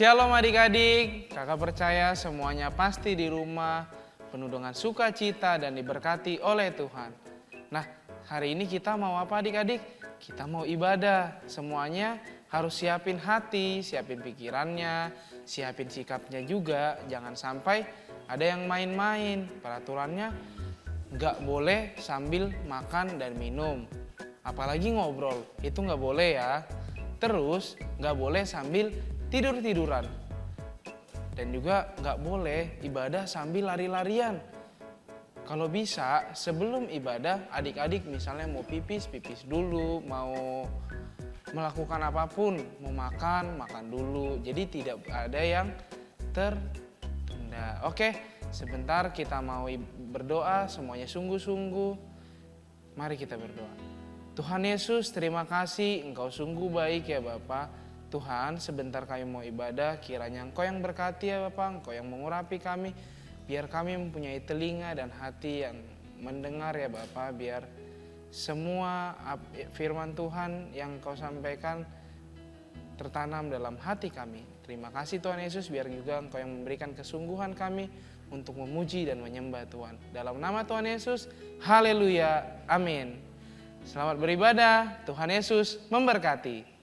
Shalom adik-adik, kakak percaya semuanya pasti di rumah penuh dengan sukacita dan diberkati oleh Tuhan. Nah, hari ini kita mau apa adik-adik? Kita mau ibadah. Semuanya harus siapin hati, siapin pikirannya, siapin sikapnya juga. Jangan sampai ada yang main-main. Peraturannya nggak boleh sambil makan dan minum. Apalagi ngobrol, itu nggak boleh ya. Terus nggak boleh sambil tidur-tiduran. Dan juga nggak boleh ibadah sambil lari-larian. Kalau bisa sebelum ibadah adik-adik misalnya mau pipis dulu, mau melakukan apapun, mau makan dulu. Jadi tidak ada yang tertunda. Oke, sebentar kita mau berdoa semuanya sungguh-sungguh. Mari kita berdoa. Tuhan Yesus, terima kasih Engkau sungguh baik ya Bapa. Tuhan, sebentar kami mau ibadah, kiranya Engkau yang berkati ya Bapak, Engkau yang mengurapi kami, biar kami mempunyai telinga dan hati yang mendengar ya Bapak, biar semua firman Tuhan yang Engkau sampaikan tertanam dalam hati kami. Terima kasih Tuhan Yesus, biar juga Engkau yang memberikan kesungguhan kami untuk memuji dan menyembah Tuhan. Dalam nama Tuhan Yesus, haleluya, amin. Selamat beribadah, Tuhan Yesus memberkati.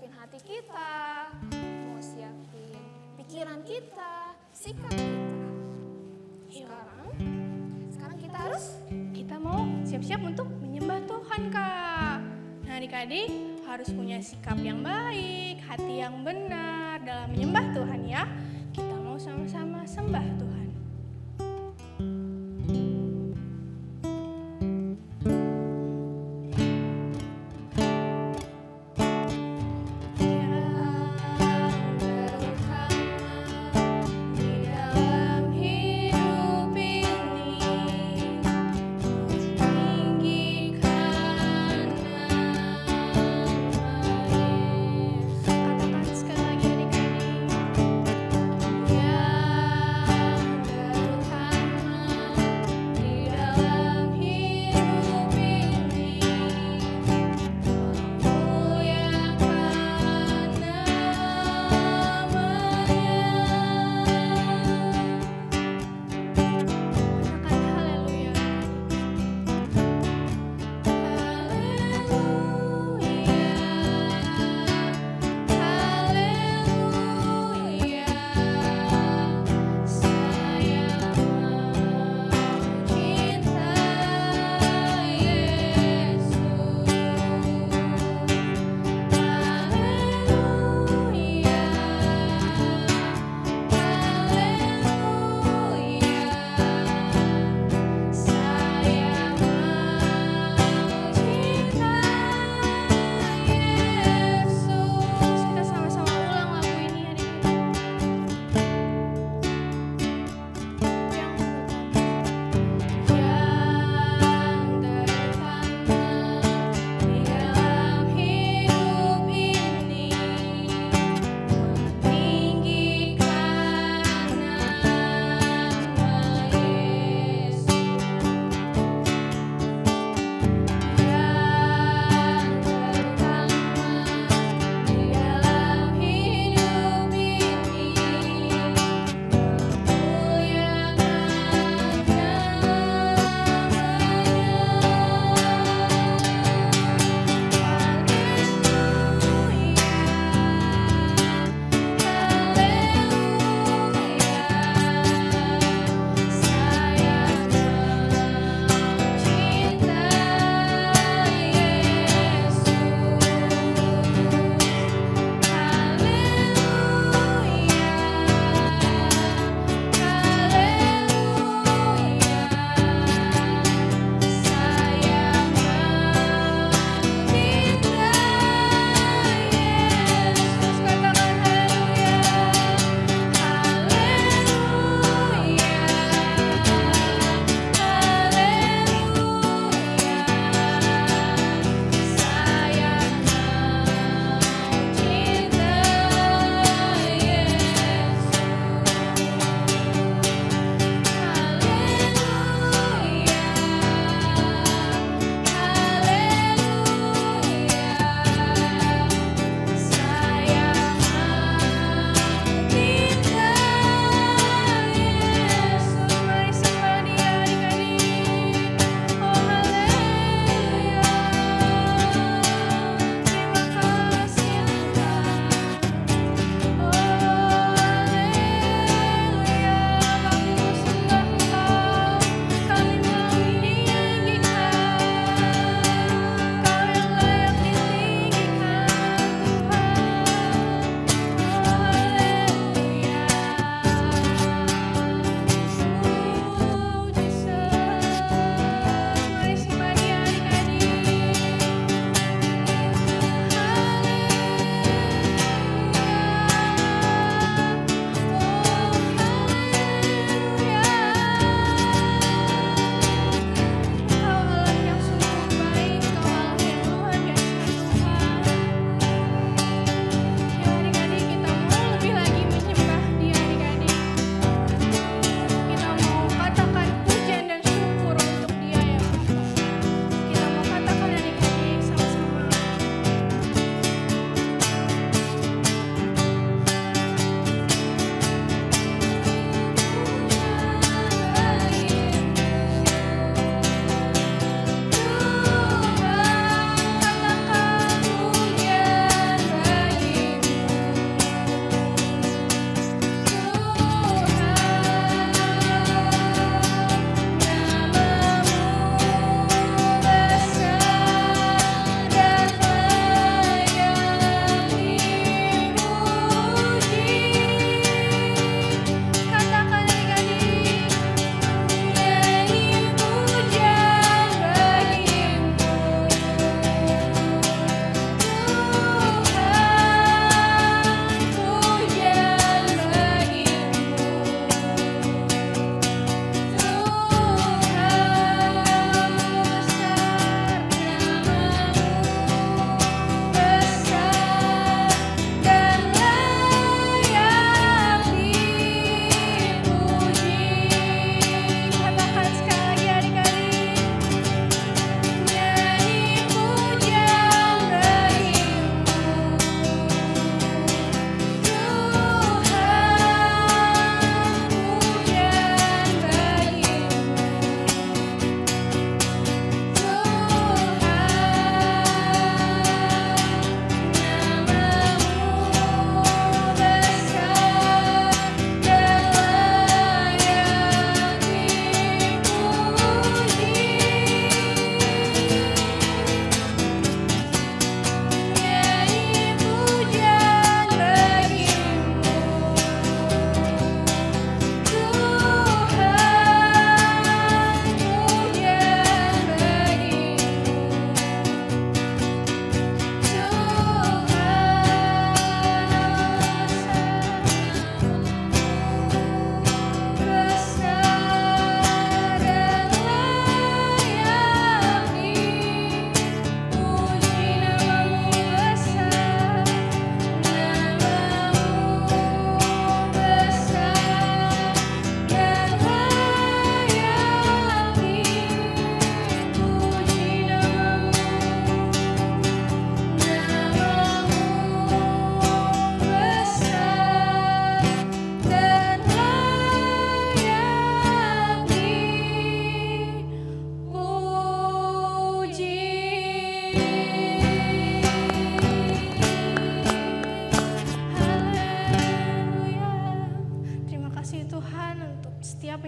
siapin hati kita, mau siapin pikiran kita, sikap kita. Sekarang kita mau siap-siap untuk menyembah Tuhan, Kak. Nah, adik-adik harus punya sikap yang baik, hati yang benar dalam menyembah Tuhan ya. Kita mau sama-sama sembah Tuhan. katakan sekali lagi adik-adik.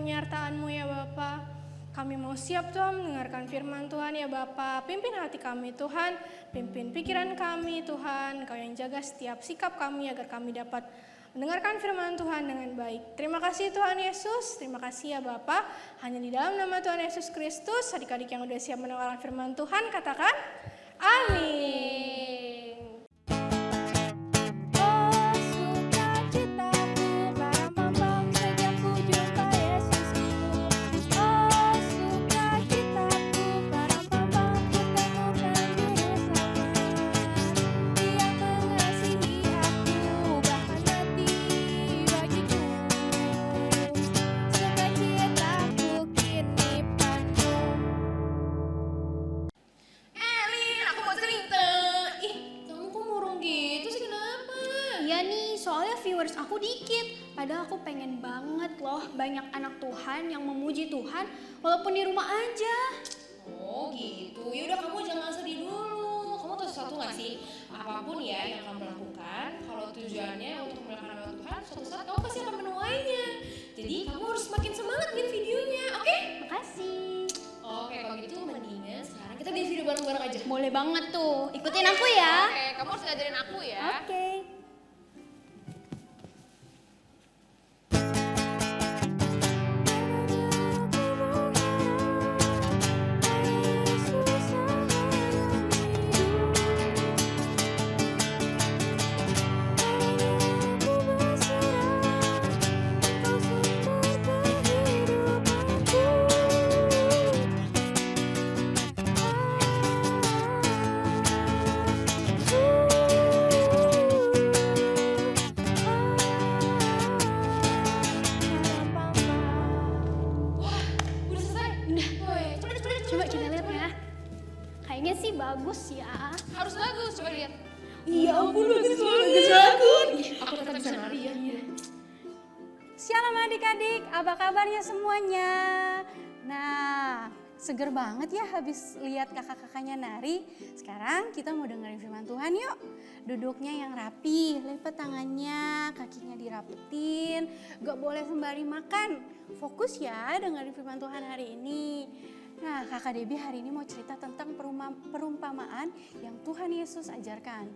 penyertaan-Mu ya Bapa. Kami mau siap Tuhan mendengarkan firman Tuhan ya Bapa. Pimpin hati kami Tuhan, pimpin pikiran kami Tuhan. Kau yang jaga setiap sikap kami agar kami dapat mendengarkan firman Tuhan dengan baik. Terima kasih Tuhan Yesus, terima kasih ya Bapa. Hanya di dalam nama Tuhan Yesus Kristus, adik-adik yang udah siap mendengarkan firman Tuhan, katakan amin. Viewers aku dikit, padahal aku pengen banget loh banyak anak Tuhan yang memuji Tuhan walaupun di rumah aja. Oh gitu, yaudah kamu jangan sedih dulu. Kamu tahu sesuatu gak sih? Apapun ya yang kamu lakukan, kalau tujuannya untuk melakukan nama Tuhan, suatu saat kamu pasti akan menuainya. Jadi kamu harus semakin semangat bikin videonya, oke? Makasih. Oke, kalau gitu mendingan sekarang kita bikin video bareng-bareng aja. Boleh banget tuh, ikutin aku ya. Oke, kamu harus ngajarin aku ya. Oke. Kayaknya sih bagus ya. Harus bagus, coba lihat. Iya ampun, bagus Bagus. Aku tetap bisa nari ya. Shalom adik-adik, apa kabarnya semuanya? Nah, seger banget ya habis lihat kakak-kakaknya nari. Sekarang kita mau dengerin firman Tuhan yuk. Duduknya yang rapi, lipat tangannya, kakinya dirapetin. Gak boleh sembari makan. Fokus ya dengerin firman Tuhan hari ini. Nah, Kakak Debbie hari ini mau cerita tentang perumpamaan yang Tuhan Yesus ajarkan.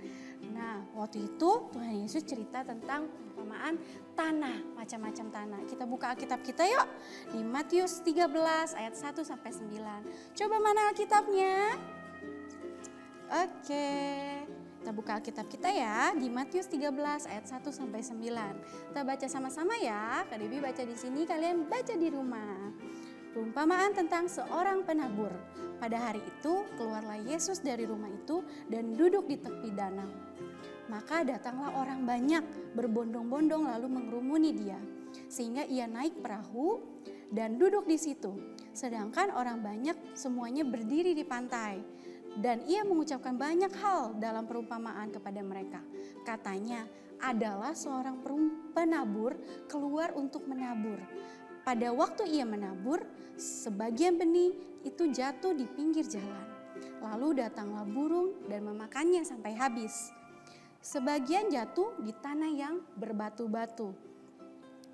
Nah, waktu itu Tuhan Yesus cerita tentang perumpamaan tanah, macam-macam tanah. Kita buka Alkitab kita yuk, di Matius 13 ayat 1 sampai 9. Coba mana Alkitabnya? Oke, kita buka Alkitab kita ya, di Matius 13 ayat 1 sampai 9. Kita baca sama-sama ya, Kak Debbie baca di sini, kalian baca di rumah. Perumpamaan tentang seorang penabur. Pada hari itu keluarlah Yesus dari rumah itu dan duduk di tepi danau. Maka datanglah orang banyak berbondong-bondong lalu mengerumuni dia. Sehingga ia naik perahu dan duduk di situ. Sedangkan orang banyak semuanya berdiri di pantai. Dan ia mengucapkan banyak hal dalam perumpamaan kepada mereka. Katanya, adalah seorang penabur keluar untuk menabur. Pada waktu ia menabur, sebagian benih itu jatuh di pinggir jalan. Lalu datanglah burung dan memakannya sampai habis. Sebagian jatuh di tanah yang berbatu-batu,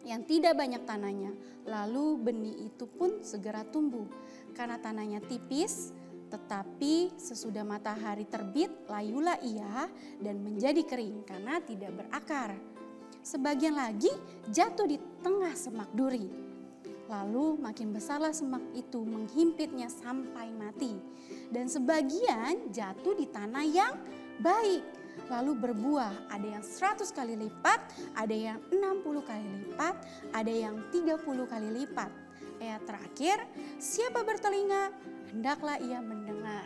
yang tidak banyak tanahnya. Lalu benih itu pun segera tumbuh, karena tanahnya tipis. Tetapi sesudah matahari terbit, layulah ia dan menjadi kering karena tidak berakar. Sebagian lagi jatuh di tengah semak duri. Lalu makin besarlah semak itu menghimpitnya sampai mati. Dan sebagian jatuh di tanah yang baik. Lalu berbuah, ada yang 100 kali lipat, ada yang 60 kali lipat, ada yang 30 kali lipat. Ayat terakhir, siapa bertelinga, hendaklah ia mendengar.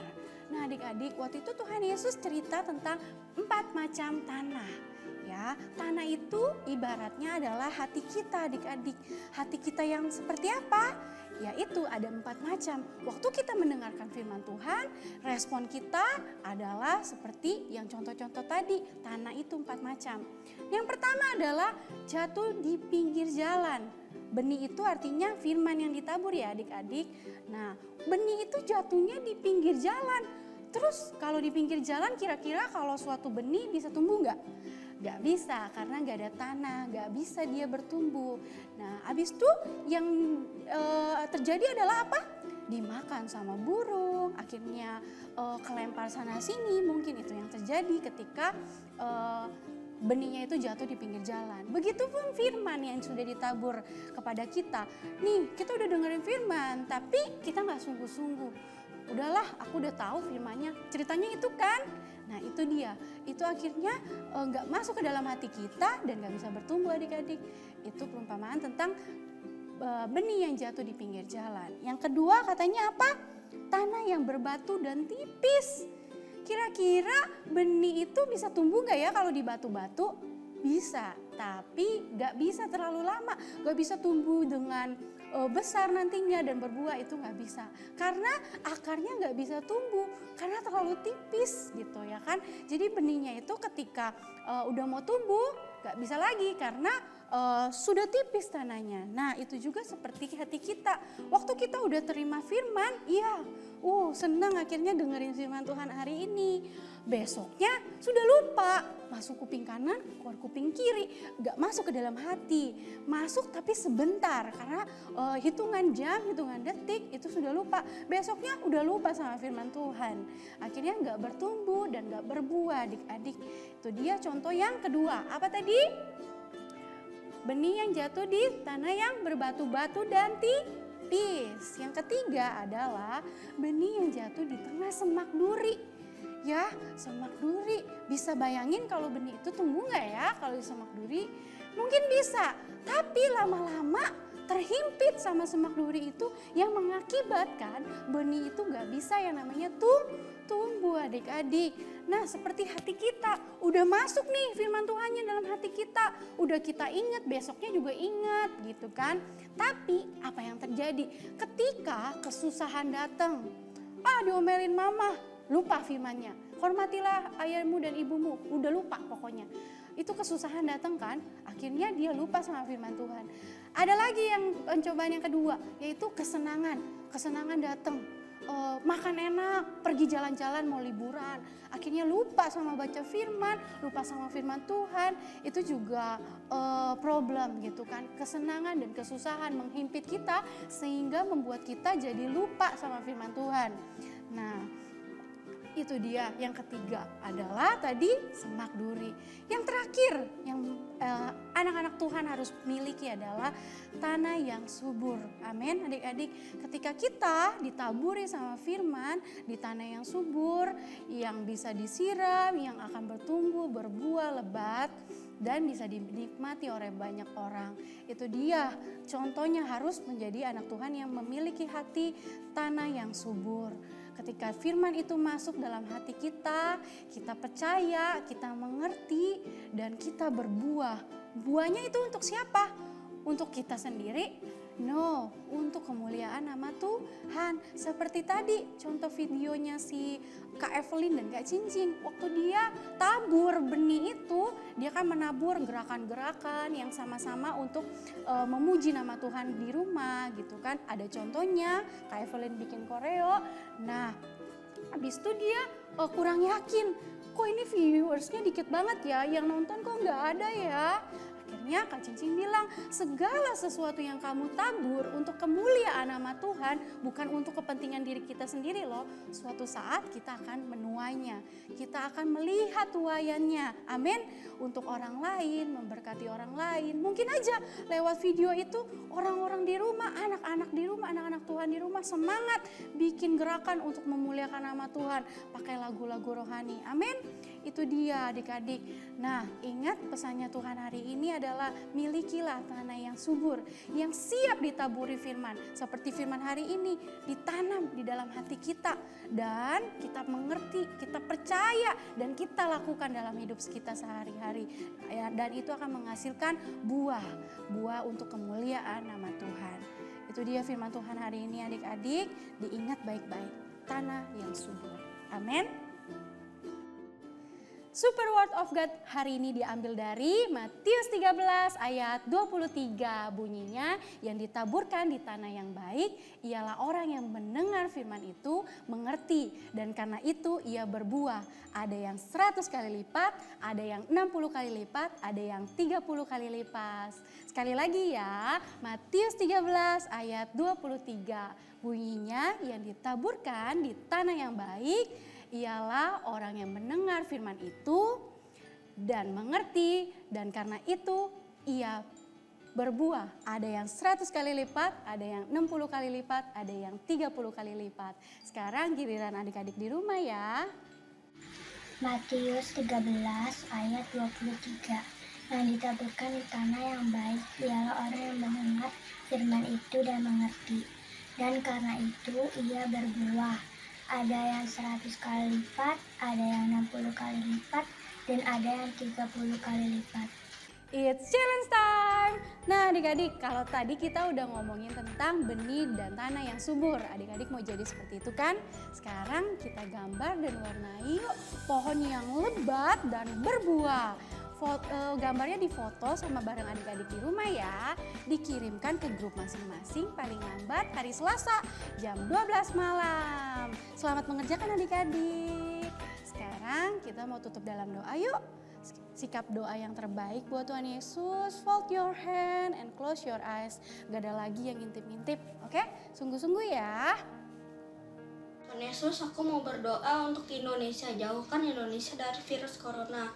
Nah adik-adik, waktu itu Tuhan Yesus cerita tentang 4 macam tanah. Ya, tanah itu ibaratnya adalah hati kita adik-adik. Hati kita yang seperti apa? Yaitu ada 4 macam. Waktu kita mendengarkan firman Tuhan, respon kita adalah seperti yang contoh-contoh tadi. Tanah itu 4 macam. Yang pertama adalah jatuh di pinggir jalan. Benih itu artinya firman yang ditabur ya adik-adik. Nah, benih itu jatuhnya di pinggir jalan. Terus kalau di pinggir jalan kira-kira kalau suatu benih bisa tumbuh nggak? Gak bisa karena gak ada tanah, gak bisa dia bertumbuh. Nah habis itu yang terjadi adalah apa? Dimakan sama burung, akhirnya kelempar sana sini. Mungkin itu yang terjadi ketika benihnya itu jatuh di pinggir jalan. Begitupun firman yang sudah ditabur kepada kita. Nih kita udah dengerin firman tapi kita gak sungguh-sungguh. Udahlah aku udah tahu firmannya, ceritanya itu kan. Nah itu dia, itu akhirnya gak masuk ke dalam hati kita dan gak bisa bertumbuh adik-adik. Itu perumpamaan tentang benih yang jatuh di pinggir jalan. Yang kedua katanya apa? Tanah yang berbatu dan tipis. Kira-kira benih itu bisa tumbuh gak ya kalau di batu-batu? Bisa, tapi gak bisa terlalu lama. Gak bisa tumbuh dengan besar nantinya dan berbuah, itu gak bisa. Karena akarnya gak bisa tumbuh, karena terlalu tipis gitu ya kan. Jadi benihnya itu ketika udah mau tumbuh gak bisa lagi karena sudah tipis tanahnya. Nah itu juga seperti hati kita. Waktu kita udah terima firman, iya, senang akhirnya dengerin firman Tuhan hari ini. Besoknya sudah lupa, masuk kuping kanan, keluar kuping kiri, gak masuk ke dalam hati. Masuk tapi sebentar karena hitungan jam, hitungan detik itu sudah lupa. Besoknya udah lupa sama firman Tuhan. Akhirnya gak bertumbuh dan gak berbuah adik-adik. Itu dia contoh yang kedua. Apa tadi? Benih yang jatuh di tanah yang berbatu-batu dan tipis. Yang ketiga adalah benih yang jatuh di tengah semak duri. Ya, semak duri. Bisa bayangin kalau benih itu tumbuh gak ya kalau di semak duri? Mungkin bisa, tapi lama-lama terhimpit sama semak duri itu yang mengakibatkan benih itu gak bisa yang namanya tumbuh adik-adik. Nah seperti hati kita, udah masuk nih firman Tuhannya dalam hati kita. Udah kita ingat, besoknya juga ingat gitu kan. Tapi apa yang terjadi ketika kesusahan datang? Diomelin mama, lupa firmannya. Hormatilah ayahmu dan ibumu, udah lupa pokoknya. Itu kesusahan datang kan, akhirnya dia lupa sama firman Tuhan. Ada lagi yang pencobaan yang kedua, yaitu kesenangan. Kesenangan datang, makan enak, pergi jalan-jalan mau liburan. Akhirnya lupa sama baca firman, lupa sama firman Tuhan. Itu juga problem gitu kan. Kesenangan dan kesusahan menghimpit kita sehingga membuat kita jadi lupa sama firman Tuhan. Nah, itu dia yang ketiga adalah tadi semak duri. Yang terakhir yang anak-anak Tuhan harus miliki adalah tanah yang subur. Amin adik-adik. Ketika kita ditaburi sama firman di tanah yang subur, yang bisa disiram, yang akan bertumbuh, berbuah lebat dan bisa dinikmati oleh banyak orang. Itu dia contohnya harus menjadi anak Tuhan yang memiliki hati tanah yang subur. Ketika firman itu masuk dalam hati kita, kita percaya, kita mengerti, dan kita berbuah. Buahnya itu untuk siapa? Untuk kita sendiri? No, untuk kemuliaan nama Tuhan. Seperti tadi contoh videonya si Kak Evelyn dan Kak Cincin. Waktu dia tabur benih itu, dia kan menabur gerakan-gerakan yang sama-sama untuk memuji nama Tuhan di rumah gitu kan. Ada contohnya Kak Evelyn bikin koreo. Nah, habis itu dia kurang yakin. Kok ini viewersnya dikit banget ya, yang nonton kok nggak ada ya. Akhirnya Kak Cincin bilang, segala sesuatu yang kamu tabur untuk kemuliaan nama Tuhan, bukan untuk kepentingan diri kita sendiri loh. Suatu saat kita akan menuainya, kita akan melihat tuaiannya. Amin. Untuk orang lain, memberkati orang lain. Mungkin aja lewat video itu orang-orang di rumah, anak-anak di rumah, anak-anak Tuhan di rumah semangat bikin gerakan untuk memuliakan nama Tuhan. Pakai lagu-lagu rohani. Amin. Itu dia adik-adik. Nah, ingat pesannya Tuhan hari ini adalah milikilah tanah yang subur, yang siap ditaburi firman. Seperti firman hari ini, ditanam di dalam hati kita. Dan kita mengerti, kita percaya, dan kita lakukan dalam hidup kita sehari-hari. Dan itu akan menghasilkan buah untuk kemuliaan nama Tuhan. Itu dia firman Tuhan hari ini adik-adik, diingat baik-baik. Tanah yang subur. Amin. Super Word of God hari ini diambil dari Matius 13 ayat 23. Bunyinya, yang ditaburkan di tanah yang baik ialah orang yang mendengar firman itu mengerti, dan karena itu ia berbuah. Ada yang 100 kali lipat, ada yang 60 kali lipat, ada yang 30 kali lipat. Sekali lagi ya, Matius 13 ayat 23. Bunyinya, yang ditaburkan di tanah yang baik ialah orang yang mendengar firman itu dan mengerti, dan karena itu ia berbuah. Ada yang 100 kali lipat, ada yang 60 kali lipat, ada yang 30 kali lipat. Sekarang giliran adik-adik di rumah ya. Matius 13 ayat 23. Yang ditaburkan di tanah yang baik ialah orang yang mendengar firman itu dan mengerti, dan karena itu ia berbuah. Ada yang 100 kali lipat, ada yang 60 kali lipat, dan ada yang 30 kali lipat. It's challenge time. Nah adik-adik, kalau tadi kita udah ngomongin tentang benih dan tanah yang subur. Adik-adik mau jadi seperti itu kan? Sekarang kita gambar dan warnai yuk pohon yang lebat dan berbuah. Gambarnya difoto sama bareng adik-adik di rumah ya. Dikirimkan ke grup masing-masing paling lambat hari Selasa jam 12 malam. Selamat mengerjakan adik-adik. Sekarang kita mau tutup dalam doa yuk. Sikap doa yang terbaik buat Tuhan Yesus. Fold your hand and close your eyes. Gak ada lagi yang ngintip-ngintip, oke? Sungguh-sungguh ya. Tuhan Yesus, aku mau berdoa untuk Indonesia. Jauhkan Indonesia dari virus corona.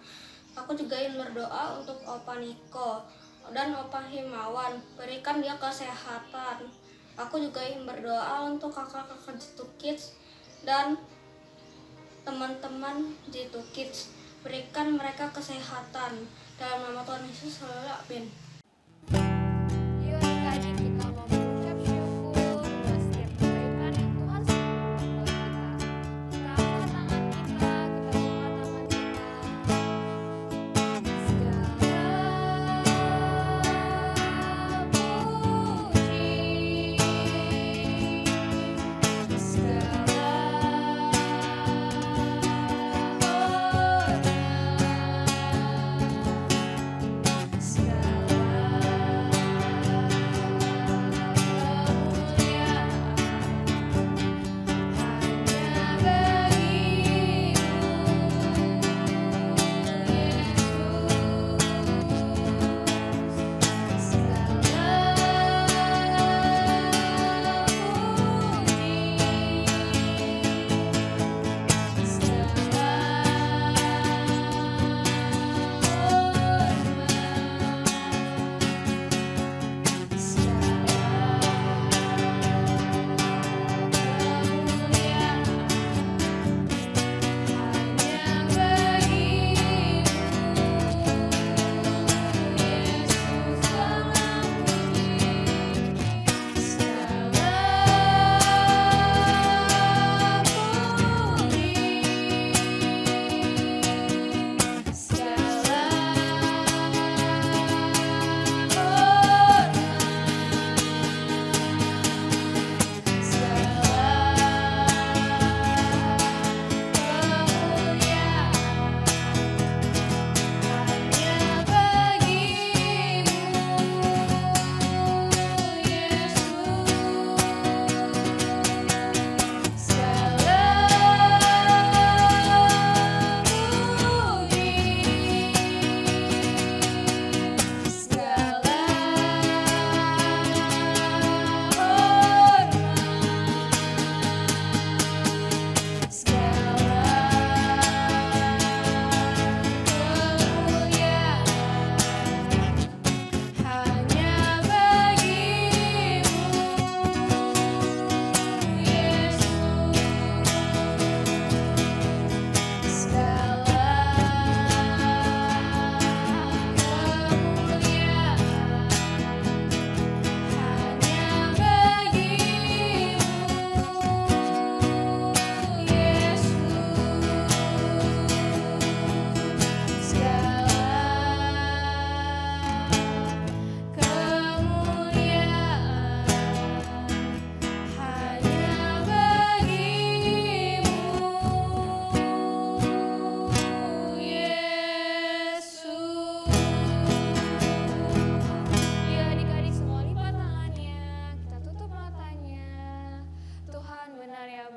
Aku juga ingin berdoa untuk Opa Niko dan Opa Himawan. Berikan dia kesehatan. Aku juga ingin berdoa untuk kakak-kakak Jitu Kids dan teman-teman Jitu Kids. Berikan mereka kesehatan. Dalam nama Tuhan Yesus, amin. Yuk adik-adik, kita mau mengucap syukur buat setiap kebaikan yang Tuhan sudah buat kita. Kita angkat tangan kita buka tangan kita. Segala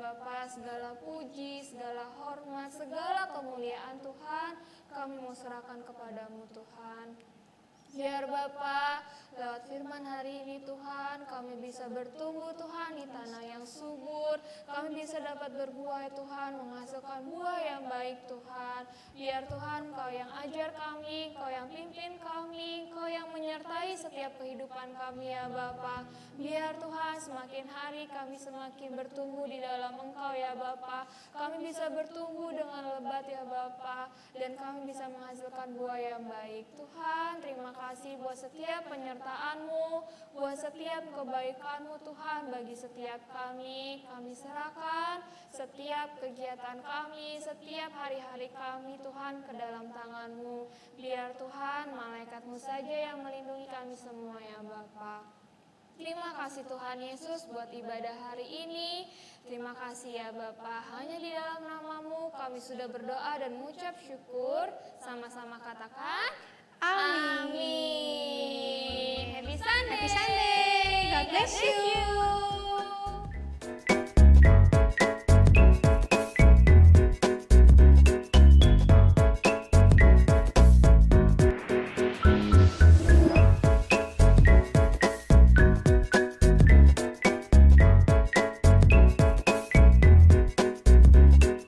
Bapa, segala puji, segala hormat, segala kemuliaan Tuhan, kami mau serahkan kepadamu Tuhan. Biar Bapa, lewat firman hari ini Tuhan, kami bisa bertumbuh Tuhan di tanah yang subur. Kami bisa dapat berbuah ya Tuhan, menghasilkan buah yang baik Tuhan. Biar Tuhan Kau yang ajar kami, Kau yang pimpin kami, Kau yang menyertai setiap kehidupan kami ya Bapa. Biar Tuhan semakin hari kami semakin bertumbuh di dalam Engkau ya Bapa. Kami bisa bertumbuh dengan lebat ya Bapa, dan kami bisa menghasilkan buah yang baik. Tuhan, terima kasih buat setiap penyertaan-Mu, buat setiap kebaikan-Mu Tuhan bagi setiap kami. Kami serahkan setiap kegiatan kami, setiap hari-hari kami Tuhan ke dalam tangan-Mu. Biar Tuhan malaikat-Mu saja yang melindungi kami semua ya Bapa. Terima kasih Tuhan Yesus buat ibadah hari ini. Terima kasih ya Bapa. Hanya di dalam nama-Mu kami sudah berdoa dan mengucap syukur. Sama-sama katakan amin. Happy Sunday. Happy Sunday. God bless you.